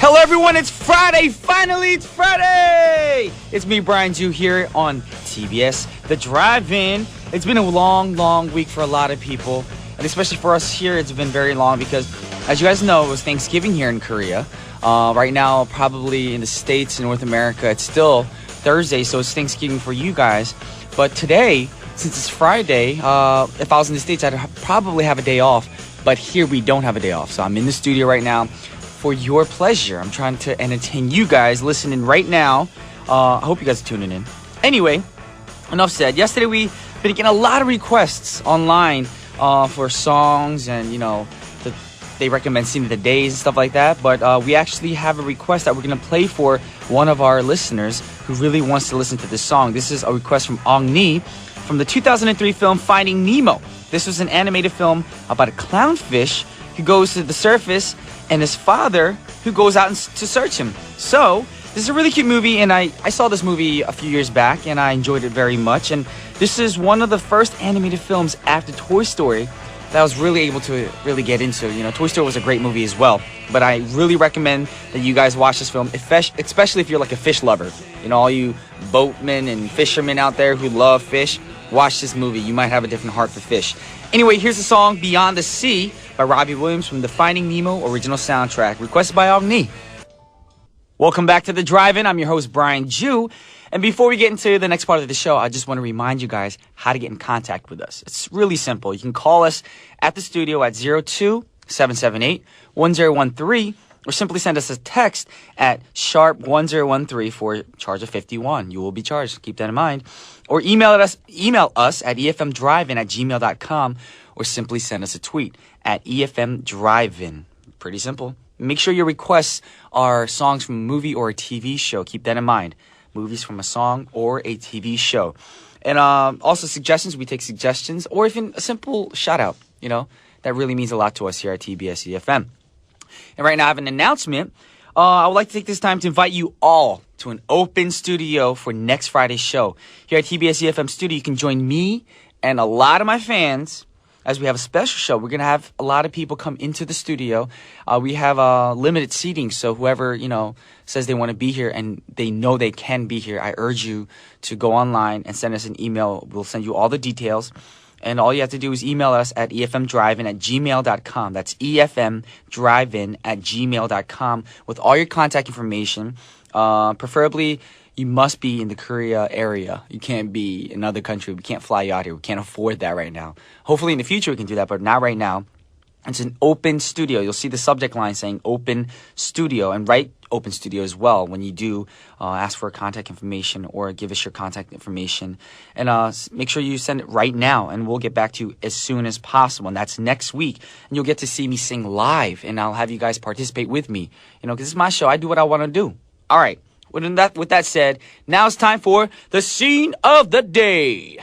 Hello everyone, it's Friday! Finally, it's Friday! It's me, Brian Ju, here on TBS The Drive-In. It's been a long week for a lot of people, and especially for us here, it's been very long because, as you guys know, it was Thanksgiving here in Korea. Right now, probably in the States, in North America, it's still Thursday, so it's Thanksgiving for you guys. But today, since it's Friday, if I was in the States, I'd probably have a day off. But here we don't have a day off, so I'm in the studio right now for your pleasure. I'm trying to entertain you guys listening right now. I hope you guys are tuning in. Anyway, enough said. Yesterday we've been getting a lot of requests online for songs, and they recommend Scene of the Days and stuff like that. But we actually have a request that we're gonna play for one of our listeners who really wants to listen to this song. This is a request from Ong Ni from the 2003 film Finding Nemo. This was an animated film about a clownfish who goes to the surface and his father who goes out to search him. So this is a really cute movie, and I saw this movie a few years back and I enjoyed it very much. And this is one of the first animated films after Toy Story that I was really able to really get into. Toy Story was a great movie as well, but I really recommend that you guys watch this film, especially if you're like a fish lover. All you boatmen and fishermen out there who love fish, watch this movie. You might have a different heart for fish. Anyway, here's the song Beyond the Sea by Robbie Williams from the Finding Nemo original soundtrack, requested by Ong Ni. Welcome back to The Drive-In. I'm your host, Brian Ju. And before we get into the next part of the show, I just want to remind you guys how to get in contact with us. It's really simple. You can call us at the studio at 02-778-1013, or simply send us a text at #1013 for a charge of 51. You will be charged. Keep that in mind. Or email us at efmdrivein@gmail.com, or simply send us a tweet at efmdrivein. Pretty simple. Make sure your requests are songs from a movie or a TV show. Keep that in mind. Movies from a song or a TV show. And also suggestions. We take suggestions, or even a simple shout out. That really means a lot to us here at TBS Efm. And right now I have an announcement. I would like to take this time to invite you all to an open studio for next Friday's show. Here at TBS EFM studio, you can join me and a lot of my fans as we have a special show. We're going to have a lot of people come into the studio. We have limited seating, so whoever, says they want to be here and they know they can be here, I urge you to go online and send us an email. We'll send you all the details. And all you have to do is email us at efmdrivein@gmail.com. That's efmdrivein@gmail.com with all your contact information. Preferably, you must be in the Korea area. You can't be in another country. We can't fly you out here. We can't afford that right now. Hopefully in the future we can do that, but not right now. It's an open studio. You'll see the subject line saying open studio, and write open studio as well when you do ask for contact information or give us your contact information. And make sure you send it right now, and we'll get back to you as soon as possible. And that's next week. And you'll get to see me sing live, and I'll have you guys participate with me. Because this is my show. I do what I want to do. All right. With that said, now it's time for the Scene of the Day.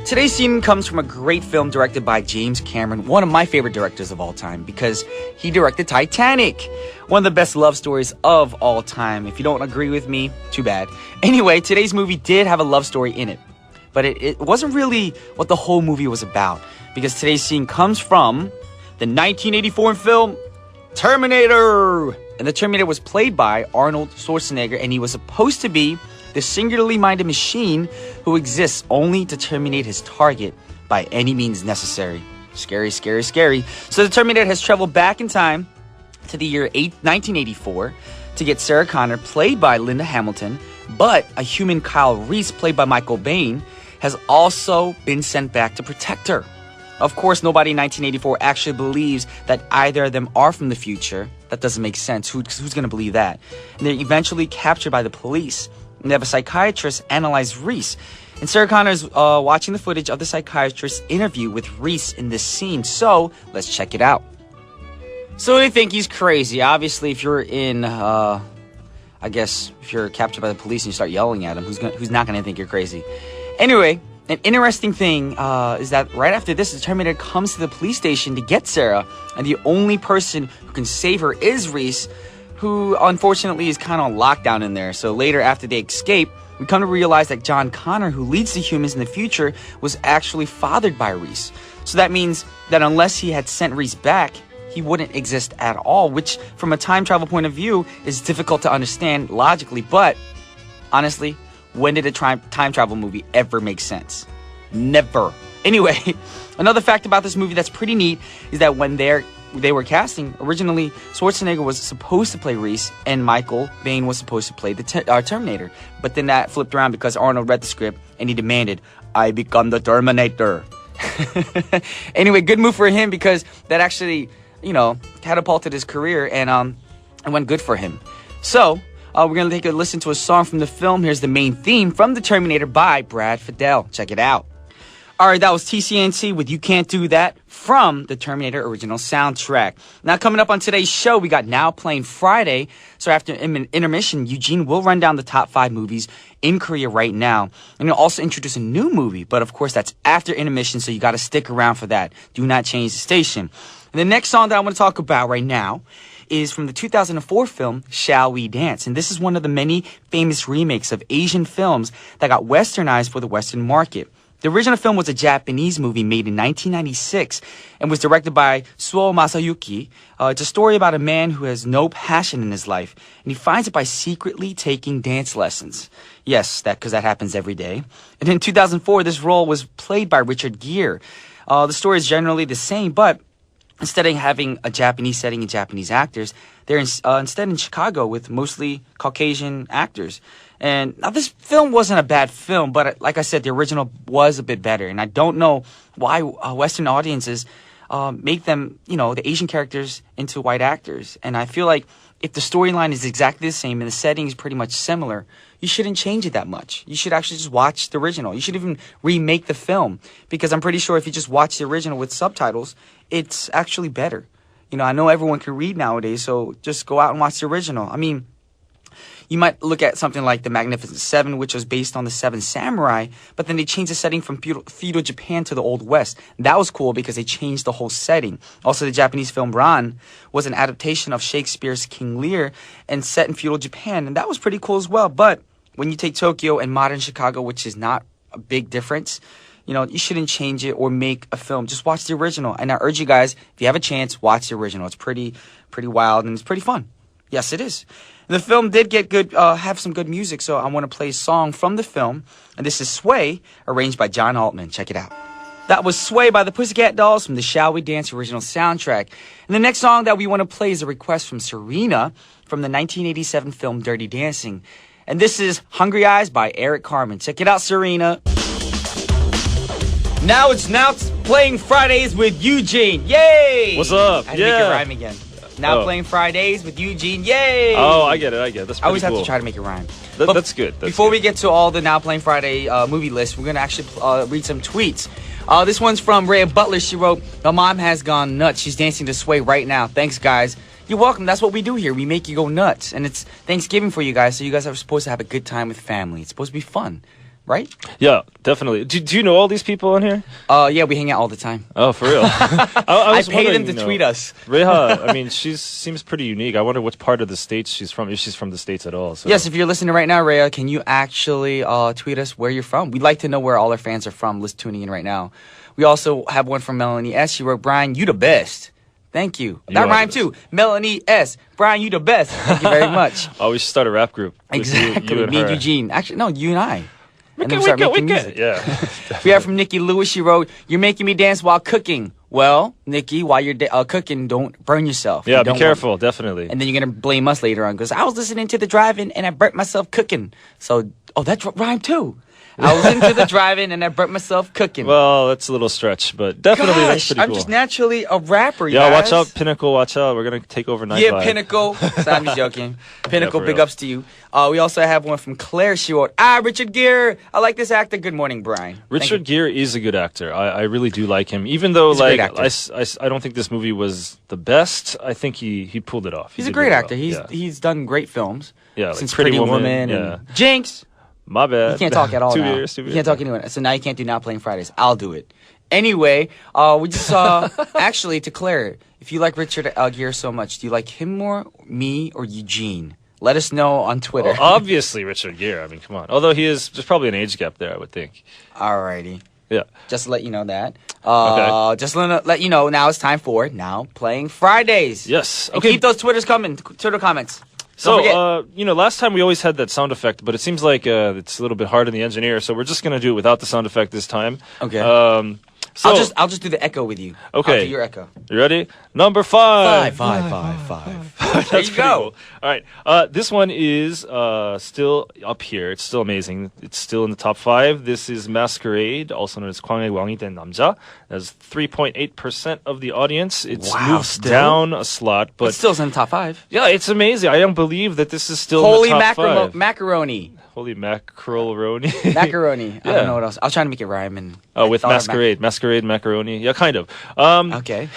Today's scene comes from a great film directed by James Cameron, one of my favorite directors of all time, because he directed Titanic, one of the best love stories of all time. If you don't agree with me, too bad. Anyway, today's movie did have a love story in it, but it wasn't really what the whole movie was about, because today's scene comes from the 1984 film Terminator. And the Terminator was played by Arnold Schwarzenegger, and he was supposed to be the singularly minded machine who exists only to terminate his target by any means necessary. Scary, scary, scary. So the Terminator has traveled back in time to the year 1984 to get Sarah Connor, played by Linda Hamilton, but a human Kyle Reese, played by Michael Biehn, has also been sent back to protect her. Of course, nobody in 1984 actually believes that either of them are from the future. That doesn't make sense. Who's going to believe that? And they're eventually captured by the police. And they have a psychiatrist analyze Reese. And Sarah Connor is watching the footage of the psychiatrist's interview with Reese in this scene. So, let's check it out. So they think he's crazy. Obviously, if you're in, if you're captured by the police and you start yelling at him, who's not going to think you're crazy? Anyway, an interesting thing is that right after this, the Terminator comes to the police station to get Sarah. And the only person who can save her is Reese, who unfortunately is kind of on lockdown in there. So later, after they escape, we come to realize that John Connor, who leads the humans in the future, was actually fathered by Reese. So that means that unless he had sent Reese back, he wouldn't exist at all, which from a time travel point of view is difficult to understand logically. But honestly, when did a time travel movie ever make sense? Never. Anyway, another fact about this movie that's pretty neat is that when they were casting, originally Schwarzenegger was supposed to play Reese and Michael Biehn was supposed to play the Terminator. But then that flipped around because Arnold read the script and he demanded, "I become the Terminator." Anyway, good move for him because that actually, catapulted his career and it went good for him. So, we're going to take a listen to a song from the film. Here's the main theme from The Terminator by Brad Fidel. Check it out. All right, that was TCNC with You Can't Do That from the Terminator original soundtrack. Now, coming up on today's show, we got Now Playing Friday. So after intermission, Eugene will run down the top 5 movies in Korea right now. And he'll also introduce a new movie. But of course, that's after intermission, so you got to stick around for that. Do not change the station. And the next song that I want to talk about right now is from the 2004 film Shall We Dance. And this is one of the many famous remakes of Asian films that got westernized for the Western market. The original film was a Japanese movie made in 1996 and was directed by Suo Masayuki. It's a story about a man who has no passion in his life, and he finds it by secretly taking dance lessons. Yes, because that happens every day. And in 2004, this role was played by Richard Gere. The story is generally the same, but instead of having a Japanese setting and Japanese actors, they're instead in Chicago with mostly Caucasian actors. And now this film wasn't a bad film, but like I said, the original was a bit better. And I don't know why Western audiences make them, the Asian characters into white actors. And I feel like if the storyline is exactly the same and the setting is pretty much similar, you shouldn't change it that much. You should actually just watch the original. You should even remake the film because I'm pretty sure if you just watch the original with subtitles, it's actually better. I know everyone can read nowadays, so just go out and watch the original. I mean, you might look at something like The Magnificent Seven, which was based on the Seven Samurai, but then they changed the setting from feudal Japan to the Old West. That was cool because they changed the whole setting. Also, the Japanese film Ran was an adaptation of Shakespeare's King Lear and set in feudal Japan, and that was pretty cool as well. But when you take Tokyo and modern Chicago, which is not a big difference, you shouldn't change it or make a film. Just watch the original. And I urge you guys, if you have a chance, watch the original. It's pretty wild and it's pretty fun. Yes, it is. The film did get good, have some good music, so I want to play a song from the film. And this is Sway, arranged by John Altman. Check it out. That was Sway by the Pussycat Dolls from the Shall We Dance original soundtrack. And the next song that we want to play is a request from Serena from the 1987 film Dirty Dancing. And this is Hungry Eyes by Eric Carmen. Check it out, Serena. Now playing Fridays with Eugene. Yay! What's up? I had to make it rhyme again. Now playing Fridays with Eugene. Yay! Oh, I get it. That's pretty I always cool. have to try to make it rhyme. That's good. Before we get to all the Now Playing Friday movie list, we're going to actually read some tweets. This one's from Rhea Butler. She wrote, "My mom has gone nuts. She's dancing to Sway right now. Thanks, guys." You're welcome. That's what we do here. We make you go nuts. And it's Thanksgiving for you guys, so you guys are supposed to have a good time with family. It's supposed to be fun. Right? Yeah, definitely. Do you know all these people on here? Yeah, we hang out all the time. Oh, for real? I pay them to tweet us. Reha, I mean, she seems pretty unique. I wonder which part of the States she's from, if she's from the States at all. So. Yes, if you're listening right now, Rhea, can you actually tweet us where you're from? We'd like to know where all our fans are from tuning in right now. We also have one from Melanie S. She wrote, "Brian, you the best." Thank you. That rhymed too. Melanie S. Brian, you the best. Thank you very much. Oh, we should start a rap group. Exactly. You and Me and her. Eugene. Actually, no, you and I. And then We start can. making music. Yeah. We have from Nikki Lewis. She wrote, "You're making me dance while cooking." Well, Nikki, while you're cooking, don't burn yourself. Yeah, You be don't careful, definitely. And then you're going to blame us later on because I was listening to the drive-in and I burnt myself cooking. So, that rhymed too. I was into the drive-in and I burnt myself cooking. Well, that's a little stretch, but definitely that's pretty cool. I'm just naturally a rapper, Yeah, guys. watch out, Pinnacle, watch out. We're going to take over Nightlife. Yeah, Pinnacle. So I'm just joking. Pinnacle, for big real. ups to you. We also have one from Claire. She wrote, Richard Gere. I like this actor. Good morning, Brian. Richard Gere is a good actor. I really do like him. Even though, He's a great I don't think this movie was the best, I think he pulled it off. He's He a did great really actor. well. He's done great films. Yeah, like Since Pretty Pretty Woman, and Jinx. My bad. You can't talk at all Two now. years. You can't talk anywhere. So now you can't do Now Playing Fridays. I'll do it. Anyway, we just saw, actually, to Claire, if you like Richard Gere so much, do you like him more, me, or Eugene? Let us know on Twitter. Well, obviously Richard Gere. I mean, come on. Although there's probably an age gap there, I would think. Alrighty. Yeah. Just to let you know that. Okay. Just to let you know, now it's time for Now Playing Fridays. Yes. And Okay. keep those Twitter comments. So, Don't forget. last time we always had that sound effect, but it seems like it's a little bit hard on the engineer, so we're just going to do it without the sound effect this time. Okay. So, I'll just do the echo with you. Okay. I'll do your echo. You ready? Number 5. Five. That's There you pretty go. cool. All right. This one is still up here. It's still amazing. It's still in the top 5. This is Masquerade, also known as 광의 왕이 된 남자. That's 3.8% of the audience. It's Wow, moved still? down a slot, But but still in the top 5. yeah, it's amazing. I don't believe that this is still Holy in the top 5. macaroni. Holy macaroni. Macaroni. I Yeah. don't know what else. I was trying to make it rhyme. And Oh, I with thought of Masquerade, macaroni. Yeah, kind of. Okay.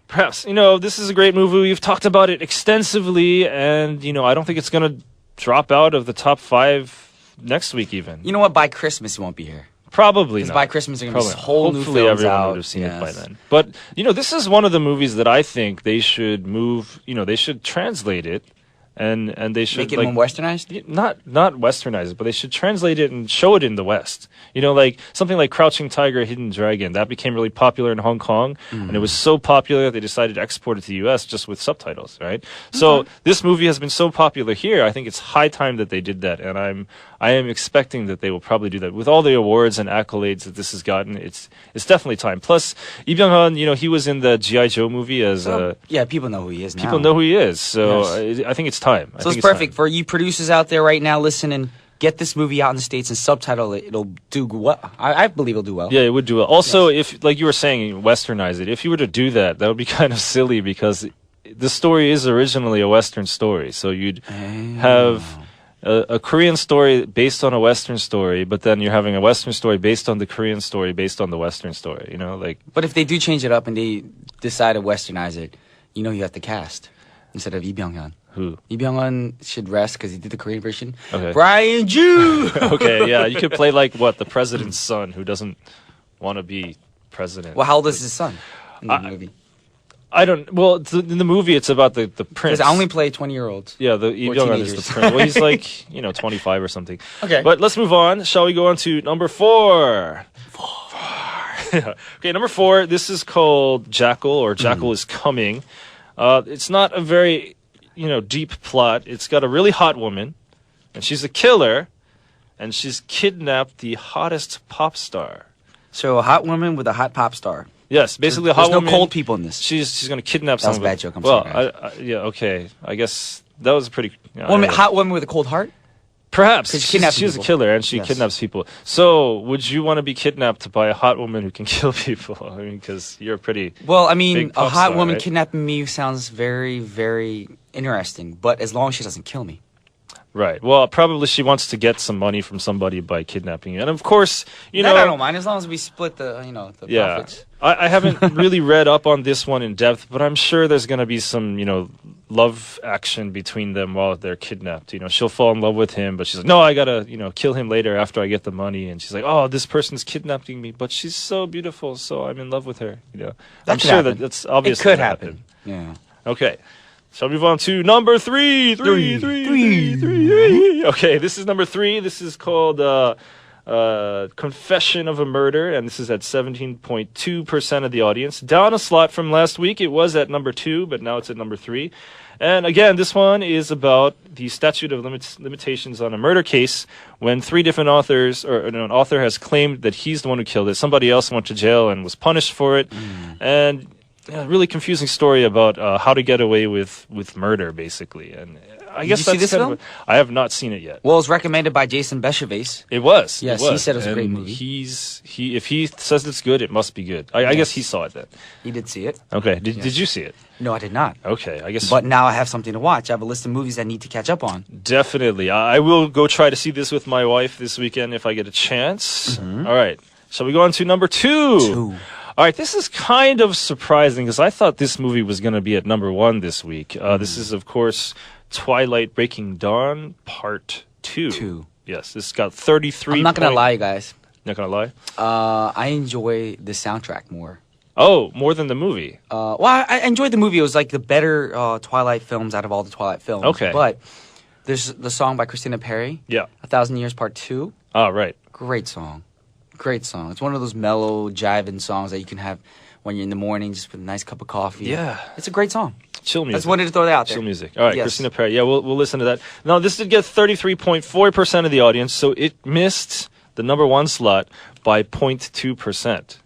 Perhaps, this is a great movie. We've talked about it extensively, and, I don't think it's going to drop out of the top 5 next week even. You know what? By Christmas, it won't be here. Probably Because not. by Christmas, there are going to be Probably. whole new Hopefully films everyone out. would have seen it by Yes. then. But, this is one of the movies that I think they should move, they should translate it. And they should Make it more westernized? not westernized it, but they should translate it and show it in the West. Like something like Crouching Tiger, Hidden Dragon, that became really popular in Hong Kong, and it was so popular that they decided to export it to the U.S. just with subtitles, right? So this movie has been so popular here. I think it's high time that they did that, and I am expecting that they will probably do that with all the awards and accolades that this has gotten. It's definitely time. Plus, Lee Byung-hun, he was in the G.I. Joe movie as Yeah, people know who he is now. people know who he is. So I think it's time. I So think it's perfect time. for you producers out there right now listening. Get this movie out in the States and subtitle it. It'll do well. I believe it'll do well. Yeah, it would do well. Also, if, like you were saying, westernize it. If you were to do that, that would be kind of silly because the story is originally a Western story. So you'd have a Korean story based on a Western story, but then you're having a Western story based on the Korean story based on the Western story. But if they do change it up and they decide to westernize it, you have to cast instead of Lee Byung-hun. Who? Lee Byung-hun should rest because he did the Korean version. Okay. Brian Ju. Okay, yeah, you could play the president's son who doesn't want to be president. Well, how old is his son in the movie? I don't. Well, in the movie, it's about the prince. Because I only play 20-year-olds. Yeah, the Lee Byung-hun is the teenagers. prince. Well, he's like 25 or something. Okay. But let's move on. Shall we go on to number 4? Okay, number 4. This is called Jackal, or Jackal is Coming. It's not a very deep plot. It's got a really hot woman, and she's a killer, and she's kidnapped the hottest pop star. So a hot woman with a hot pop star. Yes, basically a hot There's woman. no cold people in this. She's going to kidnap That was a someone. bad joke. I'm well, sorry, yeah, okay. I guess that was a pretty. Hot woman with a cold heart? Perhaps. 'Cause she kidnaps She's a people. killer, and she Yes. kidnaps people. So, would you want to be kidnapped by a hot woman who can kill people? I mean, because you're pretty. Well, I mean, Big a pop hot star, woman right? kidnapping me sounds very, very interesting. But as long as she doesn't kill me. Right. Well, probably she wants to get some money from somebody by kidnapping you. And of course, That I don't mind, as long as we split the yeah. profits. I haven't really read up on this one in depth, but I'm sure there's going to be some, love action between them while they're kidnapped. She'll fall in love with him, but she's like, no, I got to, kill him later after I get the money. And she's like, oh, this person's kidnapping me, but she's so beautiful, so I'm in love with her. I'm could sure happen. that's obviously It could gonna happen. Yeah. Okay. Shall we move on to number 3? Three. Okay, this is number 3. This is called Confession of a Murder, and this is at 17.2% of the audience. Down a slot from last week. It was at number 2, but now it's at number 3. And again, this one is about the statute of limitations on a murder case when 3 different authors, or an author has claimed that he's the one who killed it. Somebody else went to jail and was punished for it. And really confusing story about how to get away with murder, basically. And I guess you see that's this kind film? of I have not seen it yet. Well, it's recommended by Jason Beshevace. It was. Yes, it was. he said it was a great And movie. If he says it's good, it must be good. I guess he saw it then. He did see it. Okay. Did you see it? No, I did not. Okay. I guess. But now I have something to watch. I have a list of movies I need to catch up on. Definitely. I will go try to see this with my wife this weekend if I get a chance. All right. Shall we go on to number 2? All right, this is kind of surprising because I thought this movie was going to be at number 1 this week. This is, of course, Twilight Breaking Dawn Part 2. Yes, this got 33. I'm not going to lie, you guys. Not going to lie? I enjoy the soundtrack more. Oh, more than the movie. Well, I enjoyed the movie. It was like the better Twilight films out of all the Twilight films. Okay. But there's the song by Christina Perry. Yeah. 1,000 Years Part 2. Oh, right. Great song. Great song. It's one of those mellow, jiving songs that you can have when you're in the morning just with a nice cup of coffee. Yeah. It's a great song. Chill music. I just wanted to throw that out there. Chill music. All right, Yes. Christina Perri. Yeah, we'll listen to that. Now, this did get 33.4% of the audience, so it missed the number one slot by 0.2%.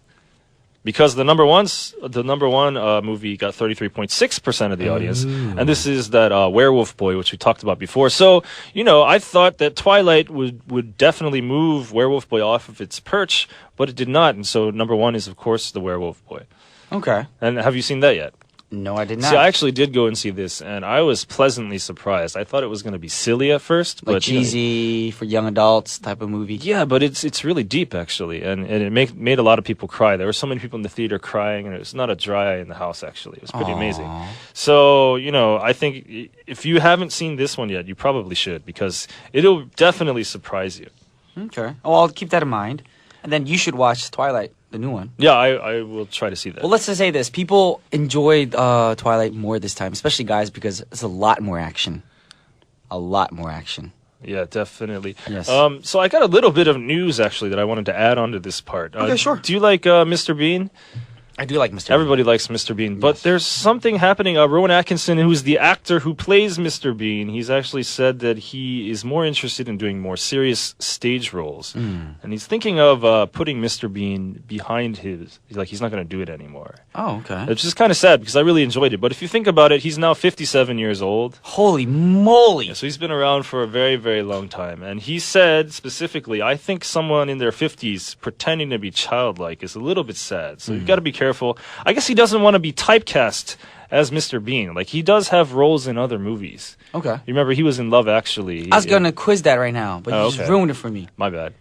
Because the number one movie got 33.6% of the audience, and this is that Werewolf Boy, which we talked about before. So, I thought that Twilight would definitely move Werewolf Boy off of its perch, but it did not. And so number one is, of course, the Werewolf Boy. Okay. And have you seen that yet? No, I did not. See, I actually did go and see this, and I was pleasantly surprised. I thought it was going to be silly at first, like but cheesy for young adults type of movie. yeah, but it's really deep actually, and it made a lot of people cry. There were so many people in the theater crying, and it was not a dry eye in the house. Actually, it was pretty amazing. So I think if you haven't seen this one yet, you probably should because it'll definitely surprise you. Okay. Oh, I'll keep that in mind. And then you should watch Twilight, the new one. Yeah, I will try to see that. Well, let's just say this. People enjoyed Twilight more this time, especially guys, because it's a lot more action. A lot more action. Yeah, definitely. Yes. So I got a little bit of news actually that I wanted to add on to this part. Okay, sure. Do you like Mr. Bean? I do like Mr. Everybody likes Mr. Bean, but Yes. there's something happening. Rowan Atkinson, who's the actor who plays Mr. Bean, he's actually said that he is more interested in doing more serious stage roles, and he's thinking of putting Mr. Bean behind he's not going to do it anymore. Oh, okay. Which is kind of sad because I really enjoyed it. But if you think about it, he's now 57 years old. Holy moly. So he's been around for a very, very long time. And he said specifically, I think someone in their 50s pretending to be childlike is a little bit sad. So you've got to be careful. I guess he doesn't want to be typecast as Mr. Bean. Like, he does have roles in other movies. Okay. You remember, he was in Love Actually. I was going to quiz that right now, but you just ruined it for me. My bad.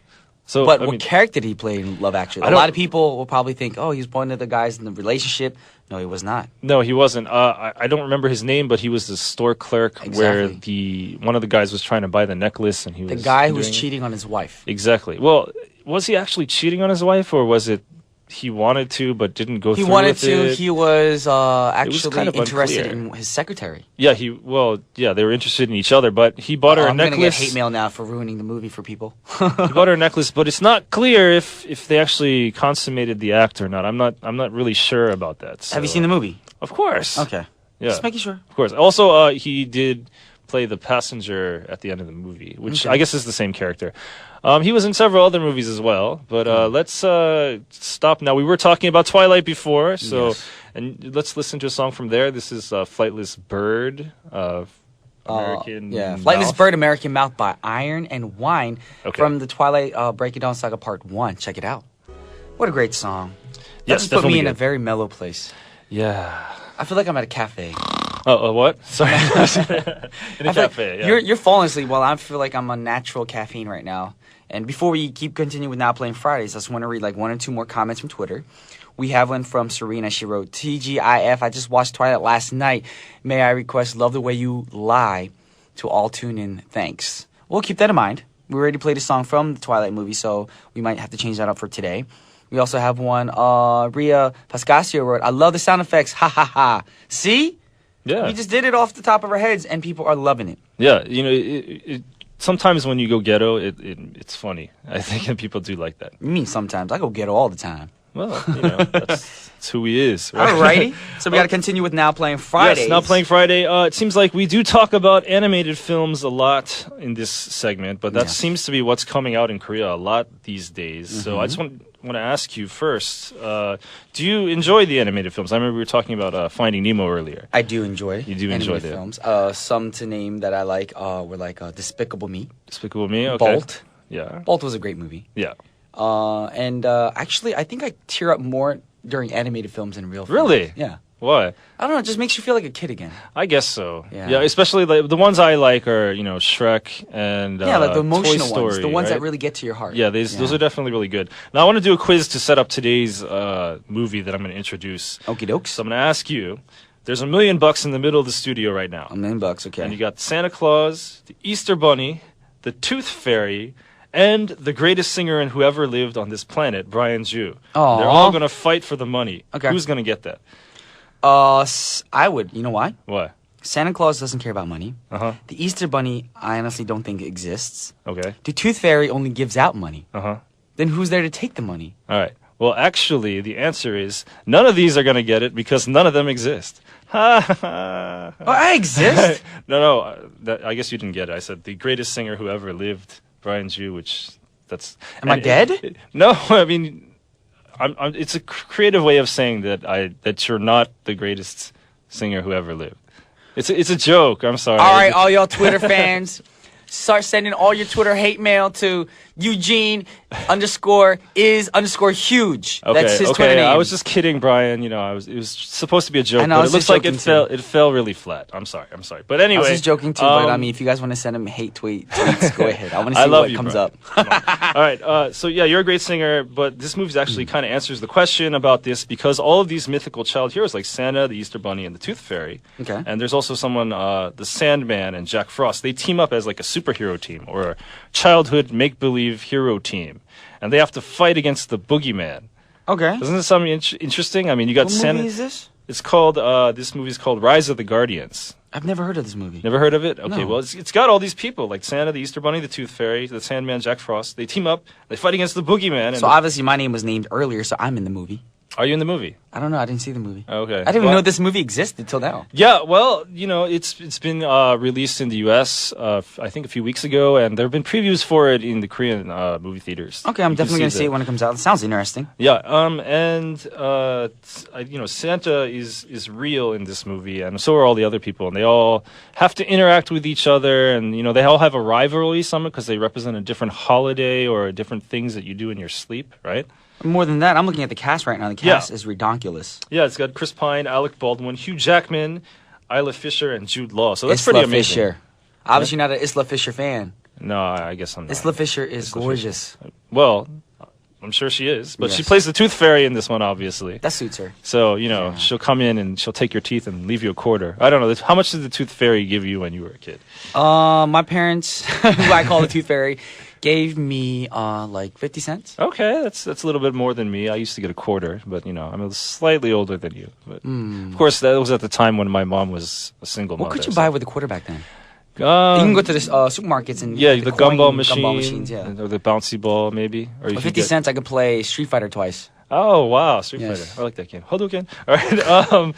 So, But what character did he play in Love Actually? A don't- lot of people will probably think, oh, he's one of the guys in the relationship. No, he was not. No, he wasn't. I don't remember his name, but he was the store clerk where Exactly. one of the guys was trying to buy the necklace, and he The was guy who was doing it. cheating on his wife. Exactly. Well, was he actually cheating on his wife, or was it he wanted to but didn't go He through wanted with to. it? He was actually kind of interested unclear. in his secretary. Yeah, they were interested in each other, but he bought her a I'm going to get necklace. hate mail now for ruining the movie for people. He bought her a necklace, but it's not clear if they actually consummated the act or not. I'm not really sure about that. Have you so- seen the movie? Of course. Okay. Yeah. Just making sure. Of course. Also, he did play the passenger at the end of the movie, which Okay. I guess is the same character. He was in several other movies as well, but let's stop now. We were talking about Twilight before, so Yes. and let's listen to a song from there. This is Flightless Bird of American Flightless Mouth. Bird, American Mouth by Iron and Wine Okay. from the Twilight Breaking Dawn Saga Part 1. Check it out. What a great song. That Yes, just put me definitely in a good. very mellow place. Yeah. I feel like I'm at a cafe. Oh, what? Sorry. In a I feel like cafe, yeah. You're falling asleep while I feel like I'm on natural caffeine right now. And before we keep continuing with Now Playing Fridays, I just want to read like one or two more comments from Twitter. We have one from Serena. She wrote, TGIF, I just watched Twilight last night. May I request Love the Way You Lie to all tune in. Thanks. We'll keep that in mind. We already played a song from the Twilight movie, so we might have to change that up for today. We also have one, Ria Pascasio wrote, I love the sound effects. Ha ha ha. See? Yeah. We just did it off the top of our heads, and people are loving it. Yeah, sometimes when you go ghetto, it's funny. I think people do like that. You mean sometimes? I go ghetto all the time. Well, that's who he is. Right? Alrighty. So we got to continue with Now Playing Fridays. Yes, Now Playing Friday. It seems like we do talk about animated films a lot in this segment, but that Yes. seems to be what's coming out in Korea a lot these days. So I just want to ask you first, do you enjoy the animated films? I remember we were talking about Finding Nemo earlier. I do enjoy. You do enjoy animated them. films. Some to name that I like were like Despicable Me, Despicable Me? Okay. Bolt. Yeah. Bolt was a great movie. Yeah. And actually, I think I tear up more during animated films than real films. Really? Yeah. Why? I don't know. It just makes you feel like a kid again. I guess so. Yeah. Especially the ones I like are, Shrek and Yeah, like the emotional Toy Story, ones, the ones that right? really get to your heart. Yeah, those are definitely really good. Now, I want to do a quiz to set up today's movie that I'm going to introduce. Okie dokes. So I'm going to ask you, there's $1 million in the middle of the studio right now. $1 million, okay. And you got Santa Claus, the Easter Bunny, the Tooth Fairy, and the greatest singer and whoever lived on this planet, Brian Ju. Aw. They're all going to fight for the money. Okay. Who's going to get that? I would. You know why? Why? Santa Claus doesn't care about money. Uh-huh. The Easter Bunny, I honestly don't think exists. Okay. The Tooth Fairy only gives out money. Uh-huh. then who's there to take the money? All right. Well, actually, the answer is none of these are going to get it because none of them exist. Oh, I exist? No. I guess you didn't get it. I said the greatest singer who ever lived, Brian Ju, which that's... Am I dead? No, I mean, it's a creative way of saying that you're not the greatest singer who ever lived. It's a joke. I'm sorry. All right, all y'all Twitter fans, start sending all your Twitter hate mail to Eugene_is_huge. Okay, That's his Twitter name. I was just kidding, Brian. It was supposed to be a joke, I but it looks like it fell really flat. I'm sorry. But anyway, I was just joking too. But I mean, if you guys want to send him hate tweets, go ahead. I want to see what comes Brian. up. All right. So yeah, you're a great singer, but this movie actually kind of answers the question about this because all of these mythical child heroes like Santa, the Easter Bunny, and the Tooth Fairy. Okay. And there's also someone, the Sandman and Jack Frost. They team up as like a superhero team or a childhood make-believe hero team, and they have to fight against the boogeyman. Okay. Doesn't this sound interesting? I mean, you got What Santa. movie is this? It's called. This movie is called Rise of the Guardians. I've never heard of this movie. Never heard of it? Okay, No. well, it's got all these people like Santa, the Easter Bunny, the Tooth Fairy, the Sandman, Jack Frost. They team up. They fight against the boogeyman. And So obviously my name was named earlier, so I'm in the movie. are you in the movie? I don't know. I didn't see the movie. Okay. I didn't even know this movie existed till now. Yeah, well, it's been released in the U.S. I think a few weeks ago, and there have been previews for it in the Korean movie theaters. Okay, I'm You can definitely going to see it when it comes out. It sounds interesting. Yeah, Santa is real in this movie, and so are all the other people, and they all have to interact with each other, and they all have a rivalry, some because they represent a different holiday or different things that you do in your sleep, right? More than that, I'm looking at the cast right now. The cast is redonkulous. Yeah, it's got Chris Pine, Alec Baldwin, Hugh Jackman, Isla Fisher, and Jude Law. So that's pretty amazing. Fisher. Obviously, not an Isla Fisher fan. No, I guess I'm not. Isla Fisher is gorgeous. Well, I'm sure she is, but she Yes. plays the Tooth Fairy in this one, obviously. That suits her. So, she'll come in and she'll take your teeth and leave you a quarter. I don't know. How much did the Tooth Fairy give you when you were a kid? My parents, who I call the Tooth Fairy, gave me like 50 cents. Okay, that's a little bit more than me. I used to get a quarter, but I'm slightly older than you. But of course, that was at the time when my mom was a single mother. What could you buy with a quarter back then? You Um, can go to the supermarkets and yeah, get the gumball gumball machine, machines, yeah. or the bouncy ball, maybe. Or you For could 50 get- cents, I could play Street Fighter twice. Oh wow, Street Yes. Fighter! I like that game. Hadouken! All right.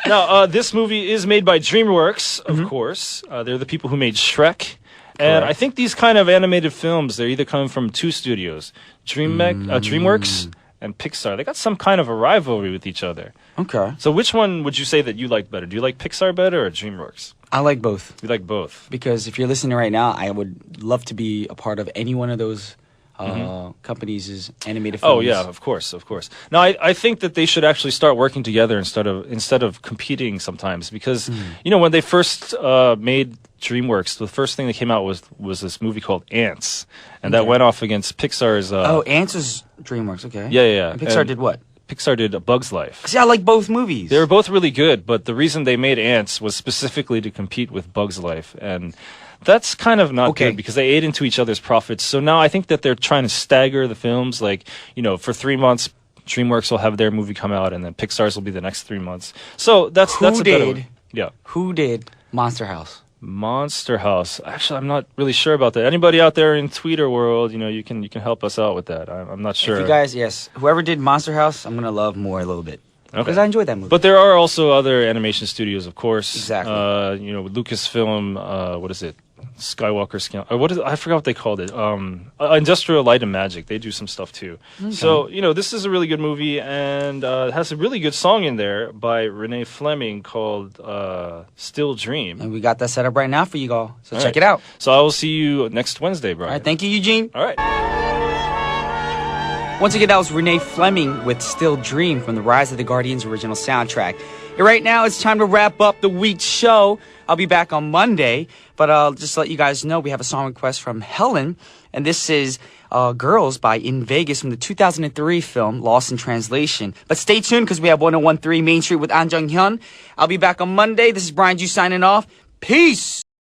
Now this movie is made by DreamWorks, of course. They're the people who made Shrek, and I think these kind of animated films they're either coming from two studios, DreamWorks and Pixar. They got some kind of a rivalry with each other. Okay. So which one would you say that you like better? Do you like Pixar better or DreamWorks? I like both. You like both. Because if you're listening right now, I would love to be a part of any one of those companies' animated films. Oh yeah, of course. Now I think that they should actually start working together instead of competing sometimes because when they first made DreamWorks, the first thing that came out was this movie called Ants, and that went off against Pixar's. Ants is DreamWorks. Okay. Yeah. And Pixar And did what? Pixar did A Bug's Life. See, I like both movies. They were both really good, but the reason they made Ants was specifically to compete with Bug's Life, and that's kind of not good because they ate into each other's profits. So now I think that they're trying to stagger the films. Like, for 3 months, DreamWorks will have their movie come out, and then Pixar's will be the next 3 months. So that's a better one. Yeah. Who did Monster House? Monster House. Actually, I'm not really sure about that. Anybody out there in Twitter world, you can help us out with that. I'm not sure. If you guys, yes, whoever did Monster House, I'm gonna love more a little bit because I enjoyed that movie. But there are also other animation studios, of course. Exactly. With Lucasfilm. What is it? Skywalker Scale. What is it? I forgot what they called it. Industrial Light and Magic. They do some stuff too. Okay. So this is a really good movie, and it has a really good song in there by Renee Fleming called "Still Dream." And we got that set up right now for you all. So All check right. it out. So I will see you next Wednesday, Brian. All right. Thank you, Eugene. All right. Once again, that was Renee Fleming with Still Dream from the Rise of the Guardians original soundtrack. And right now, it's time to wrap up the week's show. I'll be back on Monday, but I'll just let you guys know we have a song request from Helen, and this is Girls by In Vegas from the 2003 film Lost in Translation. But stay tuned because we have 1013 Main Street with An Jung Hyun. I'll be back on Monday. This is Brian Ju signing off. Peace!